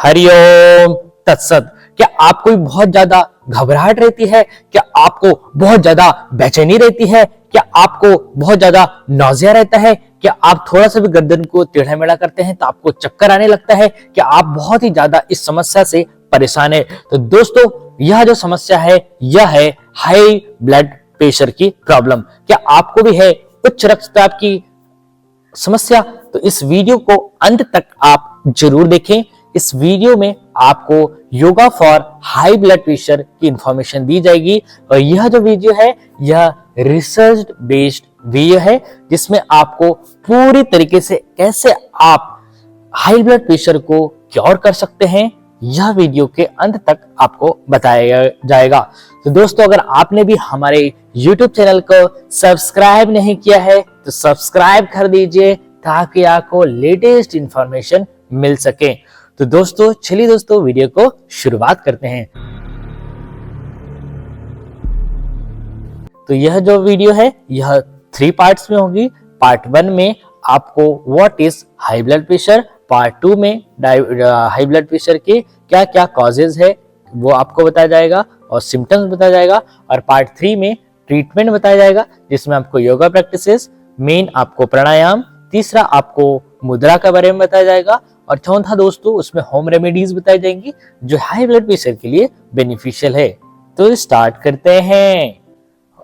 हरिओम तत्सत। क्या आपको भी बहुत ज्यादा घबराहट रहती है? क्या आपको बहुत ज्यादा बेचैनी रहती है? क्या आपको बहुत ज्यादा नौजिया रहता है? क्या आप थोड़ा सा भी गर्दन को टेढ़ा मेढ़ा करते हैं तो आपको चक्कर आने लगता है? क्या आप बहुत ही ज्यादा इस समस्या से परेशान है? तो दोस्तों, यह जो समस्या है यह है हाई ब्लड प्रेशर की प्रॉब्लम। क्या आपको भी है उच्च रक्तचाप की समस्या? तो इस वीडियो को अंत तक आप जरूर देखें। इस वीडियो में आपको yoga for high blood pressure की इंफॉर्मेशन दी जाएगी और यह जो वीडियो है यह रिसर्च बेस्ड वीडियो है जिसमें आपको पूरी तरीके से कैसे आप हाई ब्लड प्रेशर को क्योर कर सकते हैं यह वीडियो के अंत तक आपको बताया जाएगा। तो दोस्तों, अगर आपने भी हमारे YouTube चैनल को सब्सक्राइब नहीं किया है तो सब्सक्राइब कर दीजिए ताकि आपको लेटेस्ट इंफॉर्मेशन मिल सके। तो दोस्तों, चलिए दोस्तों वीडियो को शुरुआत करते हैं। तो यह जो वीडियो है यह 3 पार्ट्स में होगी। पार्ट 1 में आपको what is high blood pressure, part 2 में हाई ब्लड प्रेशर के क्या क्या कॉजेज है वो आपको बताया जाएगा और सिम्टम्स बताया जाएगा, और पार्ट 3 में ट्रीटमेंट बताया जाएगा जिसमें आपको योगा प्रैक्टिसेस, मेन आपको प्राणायाम, तीसरा आपको मुद्रा के बारे में बताया जाएगा और चौथा दोस्तों उसमें होम रेमेडीज बताई जाएंगी जो हाई ब्लड प्रेशर के लिए बेनिफिशियल है। तो स्टार्ट करते हैं।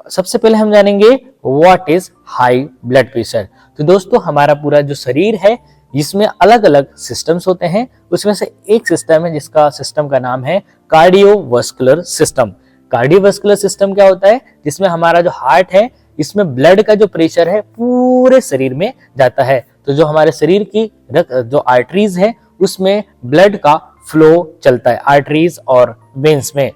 सबसे पहले हम जानेंगे what is high blood pressure. तो दोस्तों, हमारा पूरा जो शरीर है इसमें अलग अलग सिस्टम्स होते हैं। उसमें से एक सिस्टम है जिसका सिस्टम का नाम है कार्डियोवास्कुलर सिस्टम। कार्डियोवास्कुलर सिस्टम क्या होता है? जिसमें हमारा जो हार्ट है इसमें ब्लड का जो प्रेशर है पूरे शरीर में जाता है। तो जो हमारे शरीर की जो आर्टरीज है उसमें ब्लड का फ्लो चलता है, आर्टरीज और वेन्स में।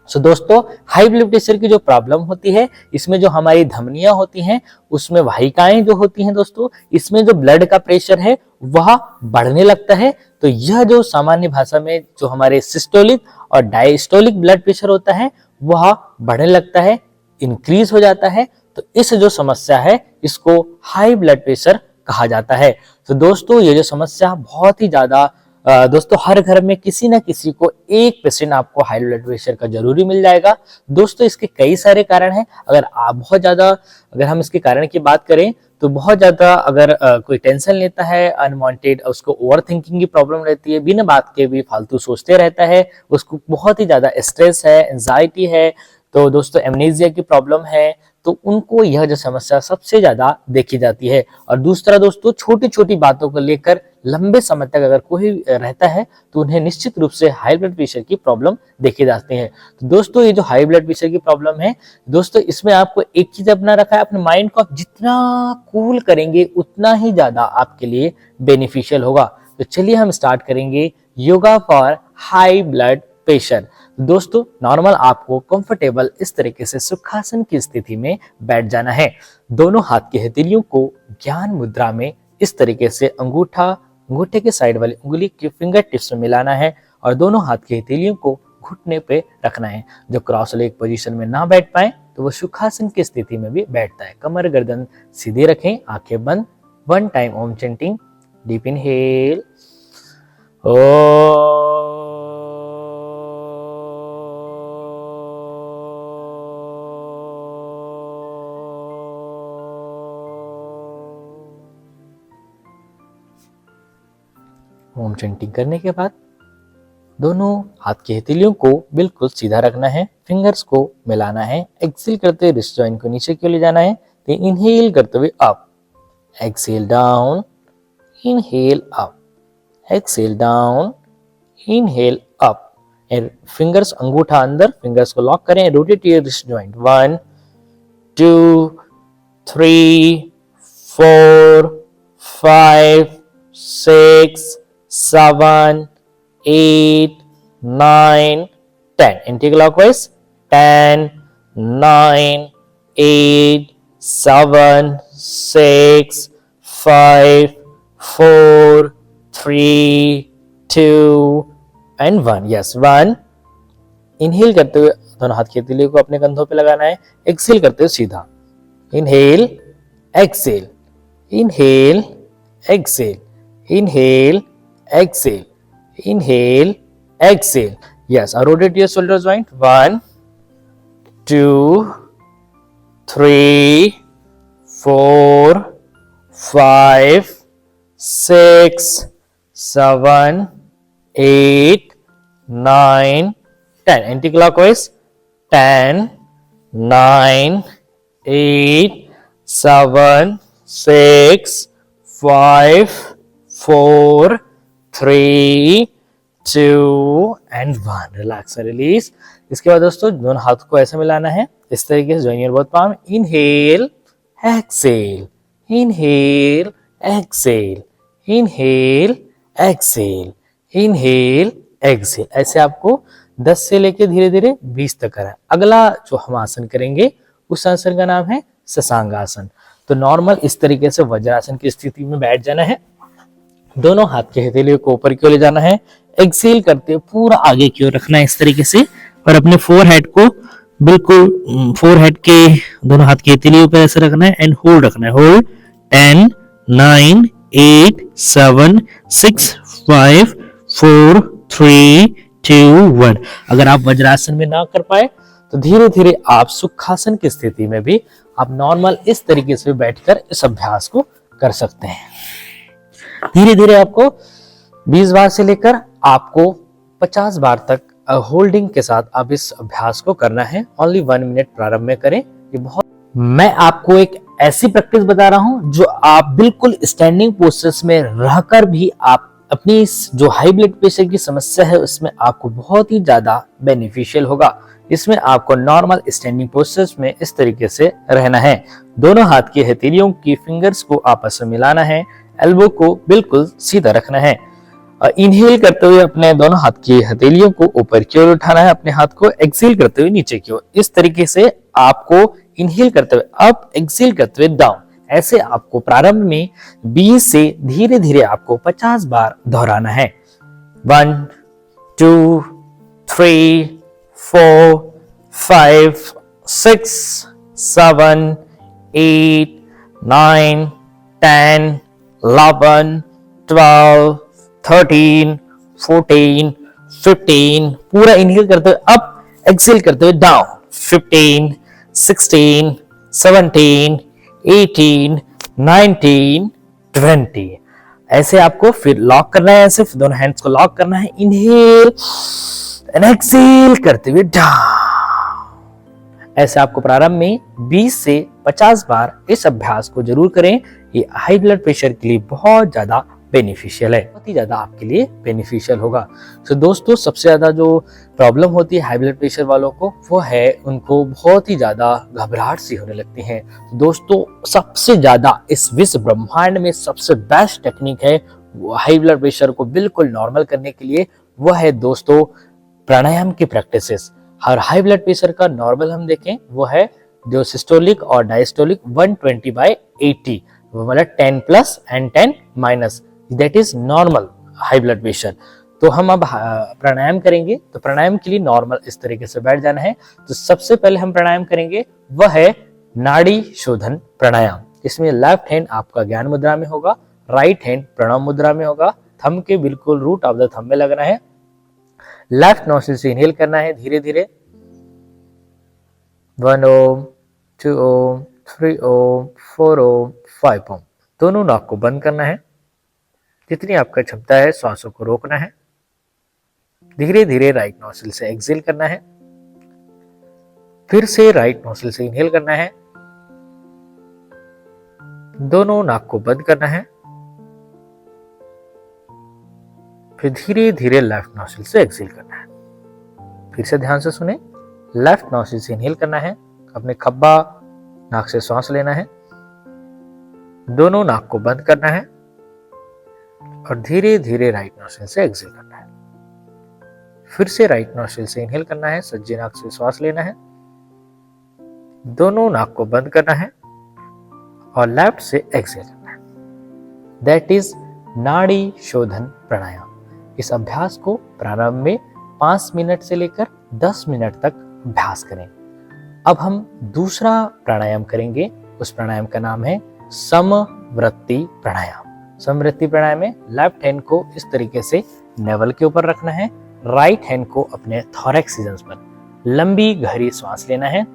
सो दोस्तों, हाई ब्लड प्रेशर की जो प्रॉब्लम होती है इसमें जो हमारी धमनियां होती हैं उसमें वाहिकाएं जो होती हैं दोस्तों, इसमें जो ब्लड का प्रेशर है वह बढ़ने लगता है। तो यह जो सामान्य भाषा में जो हमारे सिस्टोलिक और डायस्टोलिक ब्लड प्रेशर होता है वह बढ़ने लगता है, इंक्रीज हो जाता है। तो इस जो समस्या है इसको हाई ब्लड प्रेशर कहा जाता है। तो दोस्तों, ये जो समस्या बहुत ही ज्यादा दोस्तों हर घर में किसी ना किसी को एक पेशेंट आपको हाई ब्लड प्रेशर का जरूरी मिल जाएगा। दोस्तों, इसके कई सारे कारण हैं। अगर आप बहुत ज्यादा अगर हम इसके कारण की बात करें तो बहुत ज्यादा अगर कोई टेंशन लेता है अनवांटेड, उसको ओवर थिंकिंग की प्रॉब्लम रहती है, बिना बात के भी फालतू सोचते रहता है, उसको बहुत ही ज्यादा स्ट्रेस है, एंजाइटी है, तो दोस्तों एमनेसिया की प्रॉब्लम है, तो उनको यह जो समस्या सबसे ज्यादा देखी जाती है। और दूसरा दोस्तों, छोटी छोटी बातों को लेकर लंबे समय तक अगर कोई रहता है तो उन्हें निश्चित रूप से हाई ब्लड प्रेशर की प्रॉब्लम देखी जाती है। तो दोस्तों, ये जो हाई ब्लड प्रेशर की प्रॉब्लम है दोस्तों, इसमें आपको एक चीज अपना रखा है, अपने माइंड को आप जितना कूल करेंगे उतना ही ज्यादा आपके लिए बेनिफिशियल होगा। तो चलिए हम स्टार्ट करेंगे yoga for high blood pressure. दोस्तों, नॉर्मल आपको कंफर्टेबल इस तरीके से सुखासन की स्थिति में बैठ जाना है। दोनों हाथ की हथेलियों को ज्ञान मुद्रा में इस तरीके से अंगूठे के साइड वाली उंगली के फिंगर टिप्स में मिलाना है और दोनों हाथ की हथेलियों को घुटने पे रखना है। जो क्रॉस लेग पोजीशन में ना बैठ पाए तो वो सुखासन की स्थिति में भी बैठता है। कमर गर्दन सीधे रखें, आंखें बंद। 1 टाइम ओम चैंटिंग। डीप इनहेल, ओ ओम चैंटिंग करने के बाद दोनों हाथ की हथेलियों को बिल्कुल सीधा रखना है, फिंगर्स को मिलाना है, एक्सेल करते हुए रिस्ट जॉइंट को नीचे की ओर ले जाना है। तो इनहेल करते हुए up, exhale down, inhale up, exhale down, inhale up. And fingers अंगूठा अंदर, फिंगर्स को लॉक करें, rotate your wrist joint. 1 2 3 4 5 6 7 8 9 10. Anti-clockwise. 10 9 8 7 6 5 4 3 2 and 1. Yes, 1. Inhale करते हुए दोनों हाथ की हथेलियों को अपने कंधों पे लगाना है। एक्सेल करते हुए सीधा। Inhale, exhale, inhale, exhale, inhale, exhale, inhale, exhale. Yes, rotate your shoulder joint. 1, 2, 3, 4, 5, 6, 7, 8, 9, 10. Anti-clockwise. 10, 9, 8, 7, 6, 5, 4, 3, 2 and 1. Relax release. इसके बाद दोस्तों दोनों हाथ को ऐसे मिलाना है इस तरीके से. Join your both palm. Inhale, exhale, inhale, exhale, inhale, exhale, inhale, exhale. ऐसे आपको 10 से लेके धीरे धीरे 20 तक करें. अगला जो हम आसन करेंगे उस आसन का नाम है शशांक आसन. तो नॉर्मल इस तरीके से वज्रासन की स्थिति में बैठ जाना है. दोनों हाथ के हथेलियों को ऊपर की ओर ले जाना है. एक्सेल करते हुए पूरा आगे की ओर रखना है इस तरीके से. और अपने फोरहेड को बिल्कुल फोरहेड के दोनों हाथ की हथेलियों पर ऐसे रखना है एंड होल्ड रखना है. होल्ड. 10, 9, 8, 7, 6, 5, 4, 3, 2, 1. अगर आप वज्रासन में ना कर पाए तो धीरे धीरे आप सुखासन की स्थिति में भी आप नॉर्मल इस तरीके से बैठकर इस अभ्यास को कर सकते हैं. धीरे धीरे आपको 20 बार से लेकर आपको 50 बार तक होल्डिंग के साथ आप इस अभ्यास को करना है. ओनली 1 मिनट प्रारंभ में करें. ये बहुत. मैं आपको एक ऐसी प्रैक्टिस बता रहा हूं जो आप बिल्कुल स्टैंडिंग पोस्चर्स में रहकर भी आप अपनी इस जो हाई ब्लड प्रेशर की समस्या है उसमें आपको बहुत ही ज्यादा बेनिफिशियल होगा. इसमें आपको नॉर्मल स्टैंडिंग पोस्चर्स में इस तरीके से रहना है. दोनों हाथ की हथेलियों की फिंगर्स को आपस में मिलाना है. एल्बो को बिल्कुल सीधा रखना है. इनहेल करते हुए अपने दोनों हाथ की हथेलियों को ऊपर की ओर उठाना है. अपने हाथ को एक्सेल करते हुए नीचे की ओर. इस तरीके से आपको इनहेल करते हुए अप, एक्सेल करते हुए डाउन. ऐसे आपको प्रारंभ में 20 से धीरे धीरे आपको 50 बार दोहराना है. 1, 2, 3, 4, 5, 6, 7, 8, 9, 10, 11, 12, 13, 14, 15. पूरा इनहेल करते हुए अप, एक्सेल करते हुए डाउन. 15, 16, 17, 18, 19, 20. ऐसे आपको फिर लॉक करना है. ऐसे दोनों हैंड्स को लॉक करना है. इनहेल एंड एक्सेल करते हुए डाउन. ऐसे आपको प्रारंभ में 20 से 50 बार इस अभ्यास को जरूर करें. ये हाई ब्लड प्रेशर के लिए बहुत ज्यादा बेनिफिशियल है. बहुत ही ज्यादा आपके लिए बेनिफिशियल होगा. तो दोस्तों सबसे ज्यादा जो प्रॉब्लम होती है हाई ब्लड प्रेशर वालों को वो है उनको बहुत ही ज्यादा घबराहट सी होने लगती है. तो दोस्तों सबसे ज्यादा इस विश्व ब्रह्मांड में सबसे बेस्ट टेक्निक है हाई ब्लड प्रेशर को बिल्कुल नॉर्मल करने के लिए. वो है दोस्तों प्राणायाम की प्रैक्टिसेस. और हाई ब्लड प्रेशर का नॉर्मल हम देखें वो है जो सिस्टोलिक और डायस्टोलिक 120/80. वो मतलब 10 plus and 10 minus. That is normal high blood pressure. तो हम अब प्राणायाम करेंगे. तो प्राणायाम के लिए नॉर्मल इस तरीके से बैठ जाना है. तो सबसे पहले हम प्राणायाम करेंगे वह है नाड़ी शोधन प्राणायाम. इसमें लेफ्ट हैंड आपका ज्ञान मुद्रा में होगा, राइट हैंड प्रणव मुद्रा में होगा. थंब के बिल्कुल रूट ऑफ द थंब में लगना है. लेफ्ट नोस्ट्रिल से इनहेल करना है धीरे धीरे. 1 ओम, 2 ओम, 3 ओम, 4 ओम, 5 ओम. दोनों नाक को बंद करना है. जितनी आपका क्षमता है श्वासों को रोकना है. धीरे धीरे राइट नोस्ट्रिल से एक्सेल करना है. फिर से राइट नोस्ट्रिल से इनहेल करना है. दोनों नाक को बंद करना है. फिर धीरे धीरे लेफ्ट नोस्ट्रिल से एक्सेल करना है. फिर से ध्यान से सुने. लेफ्ट नोस्ट्रिल से इनहेल करना है. अपने खब्बा नाक से सांस लेना है. दोनों नाक को बंद करना है और धीरे धीरे राइट नोस्ट्रिल से एक्सेल करना है. फिर से राइट नोस्ट्रिल से इनहेल करना है. सज्जे नाक से श्वास लेना है. दोनों नाक को बंद करना है और लेफ्ट से एक्सेल करना है. दैट इज नाड़ी शोधन प्राणायाम. इस अभ्यास को प्रारंभ में 5 मिनट से लेकर 10 मिनट तक अभ्यास करें. अब हम दूसरा प्राणायाम करेंगे. उस प्राणायाम का नाम है समवृत्ति प्राणायाम. समवृत्ति प्राणायाम में लेफ्ट हैंड को इस तरीके से नेवल के ऊपर रखना है, राइट हैंड को अपने थोरैक्स रीजन पर। लंबी गहरी सांस लेना है,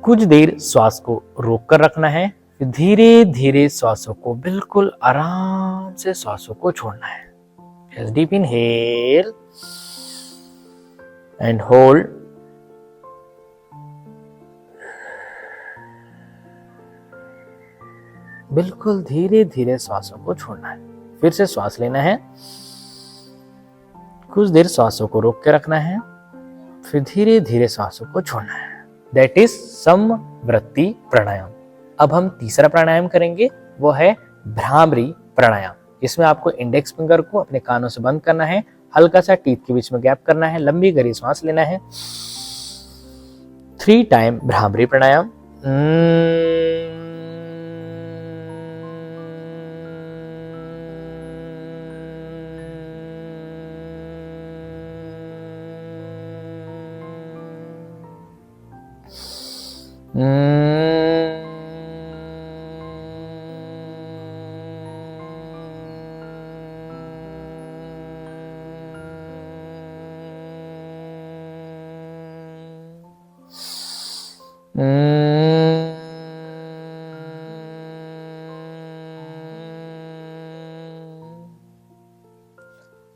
कुछ देर श्वास को रोक कर रखना है, फिर धीरे धीरे श्वासों को बिल्कुल आराम से श्वासों को छोड़ना है। Just deep inhale and hold. बिल्कुल धीरे धीरे श्वासों को छोड़ना है। फिर से श्वास लेना है, कुछ देर श्वासों को रोक के रखना है, फिर धीरे धीरे श्वासों को छोड़ना है। दैट इज समवृत्ति प्राणायाम। अब हम तीसरा प्राणायाम करेंगे, वो है भ्रामरी प्राणायाम। इसमें आपको इंडेक्स फिंगर को अपने कानों से बंद करना है, हल्का सा टीथ के बीच में गैप करना है, लंबी गहरी सांस लेना है। 3 टाइम भ्रामरी प्राणायाम।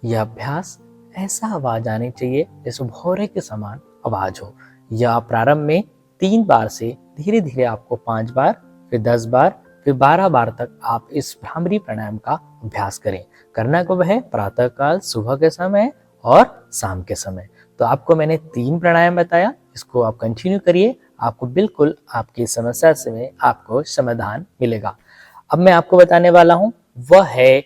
यह अभ्यास ऐसा आवाज आनी चाहिए जैसे भौरे के समान आवाज हो। यह प्रारंभ में 3 बार से धीरे धीरे आपको 5 बार, फिर 10 बार, फिर 12 बार तक आप इस भ्रामरी प्राणायाम का अभ्यास करें। करना कब है? प्रातः काल, सुबह के समय और शाम के समय। तो आपको मैंने 3 प्राणायाम बताया, इसको आप कंटिन्यू करिए, आपको बिल्कुल आपकी समस्या से में आपको समाधान मिलेगा। अब मैं आपको बताने वाला हूं वह है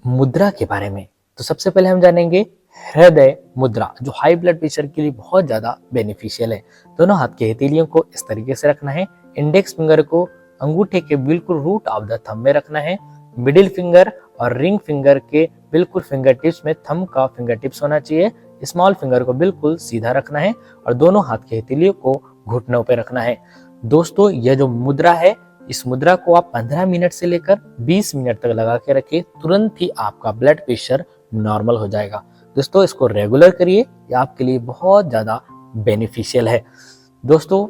मुद्रा के बारे में। तो सबसे पहले हम जानेंगे हृदय मुद्रा, जो हाई ब्लड प्रेशर के लिए बहुत ज्यादा बेनिफिशियल है। दोनों हाथ की हथेलियों को इस तरीके से रखना है, इंडेक्स फिंगर को अंगूठे के बिल्कुल रूट ऑफ द थंब में रखना है, मिडिल फिंगर और रिंग फिंगर के बिल्कुल फिंगर टिप्स में थंब का फिंगर टिप्स होना चाहिए, स्मॉल फिंगर को बिल्कुल सीधा रखना है और दोनों हाथ की हथेलियों को घुटनों पे रखना है। दोस्तों, यह जो मुद्रा है, इस मुद्रा को आप 15 मिनट से लेकर 20 मिनट तक लगा के रखिए, तुरंत ही आपका ब्लड प्रेशर नॉर्मल हो जाएगा। दोस्तों, इसको रेगुलर करिए, ये आपके लिए बहुत ज्यादा बेनिफिशियल है। दोस्तों,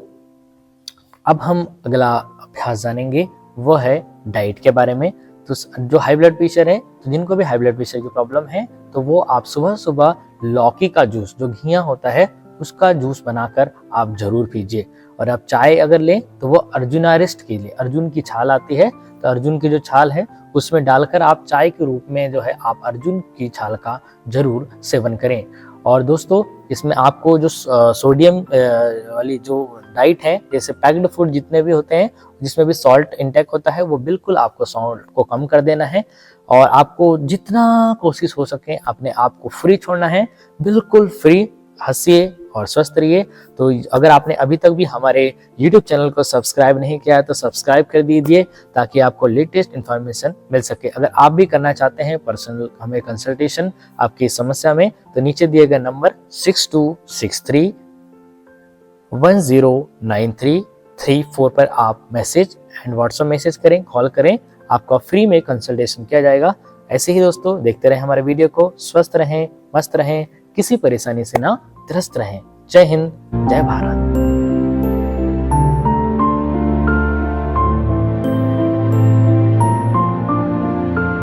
अब हम अगला अभ्यास जानेंगे, वो है डाइट के बारे में। तो जो हाई ब्लड प्रेशर है, तो जिनको भी हाई ब्लड प्रेशर की प्रॉब्लम है, तो वो आप सुबह सुबह लौकी का जूस, जो घिया होता है, उसका जूस बनाकर आप जरूर पीजिए। और आप चाय अगर लें तो वो अर्जुनारिस्ट के लिए, अर्जुन की छाल आती है, तो अर्जुन की जो छाल है उसमें डालकर आप चाय के रूप में जो है आप अर्जुन की छाल का जरूर सेवन करें। और दोस्तों, इसमें आपको जो सोडियम वाली जो डाइट है, जैसे पैक्ड फूड जितने भी होते हैं जिसमें भी सॉल्ट इंटेक होता है, वो बिल्कुल आपको सॉल्ट को कम कर देना है और आपको जितना कोशिश हो सके अपने आप को फ्री छोड़ना है, बिल्कुल फ्री। हंसिए और स्वस्थ रहिए। तो अगर आपने अभी तक भी हमारे YouTube चैनल को सब्सक्राइब नहीं किया है तो सब्सक्राइब कर दीजिए, ताकि आपको लेटेस्ट इन्फॉर्मेशन मिल सके। अगर आप भी करना चाहते हैं पर्सनल हमें कंसल्टेशन आपकी समस्या में, तो नीचे दिए गए नंबर 6263109334 पर आप मैसेज एंड व्हाट्सएप मैसेज करें, कॉल करें, आपका फ्री में कंसल्टेशन किया जाएगा। ऐसे ही दोस्तों, देखते रहें हमारे वीडियो को, स्वस्थ रहें, मस्त रहें, किसी परेशानी से ना त्रस्त रहें। जय हिंद, जय भारत।